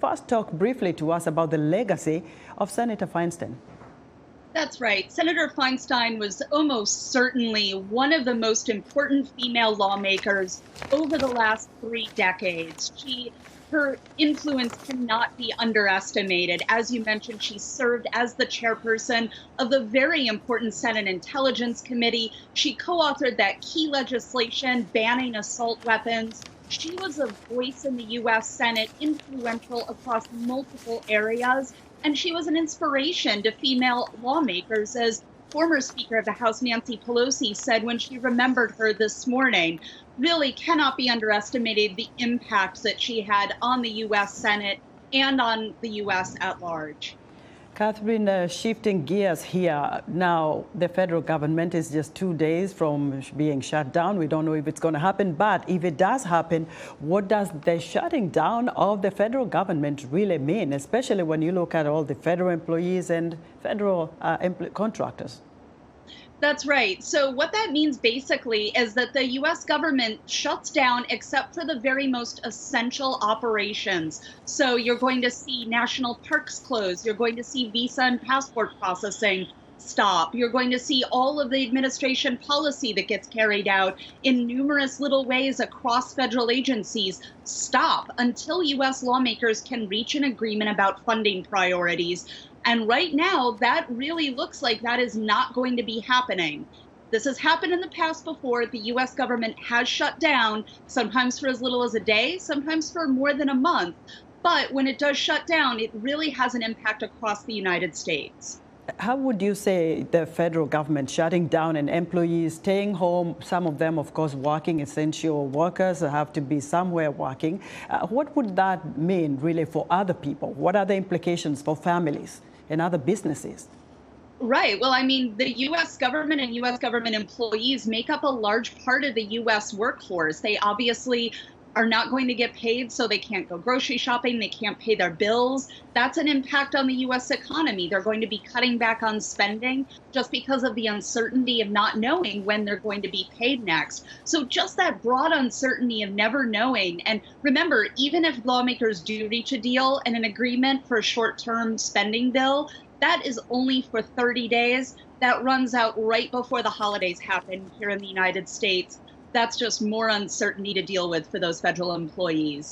first talk briefly to us about the legacy of Senator Feinstein. That's right. Senator Feinstein was almost certainly one of the most important female lawmakers over the last 3 decades. Her influence cannot be underestimated. As you mentioned, she served as the chairperson of the very important Senate Intelligence Committee. She co-authored that key legislation banning assault weapons. She was a voice in the US Senate, influential across multiple areas, and she was an inspiration to female lawmakers, as former Speaker of the House Nancy Pelosi said when she remembered her this morning. Really cannot be underestimated the impact that she had on the US Senate and on the US at large. Katherine, shifting gears here, now the federal government is just 2 days from being shut down. We don't know if it's going to happen, but if it does happen, what does the shutting down of the federal government really mean, especially when you look at all the federal employees and federal contractors? That's right. So what that means basically is that the US government shuts down except for the very most essential operations. So you're going to see national parks close. You're going to see visa and passport processing stop. You're going to see all of the administration policy that gets carried out in numerous little ways across federal agencies stop until US lawmakers can reach an agreement about funding priorities. And right now, that really looks like that is not going to be happening. This has happened in the past before. The US government has shut down, sometimes for as little as a day, sometimes for more than a month. But when it does shut down, it really has an impact across the United States. How would you say the federal government shutting down and employees staying home, some of them, of course, working, essential workers have to be somewhere working. What would that mean really for other people? What are the implications for families and other businesses? Right. Well, I mean, the US government and US government employees make up a large part of the US workforce. They obviously are not going to get paid, so they can't go grocery shopping, they can't pay their bills. That's an impact on the US economy. They're going to be cutting back on spending just because of the uncertainty of not knowing when they're going to be paid next. So just that broad uncertainty of never knowing. And remember, even if lawmakers do reach a deal and an agreement for a short-term spending bill, that is only for 30 days. That runs out right before the holidays happen here in the United States. That's just more uncertainty to deal with for those federal employees.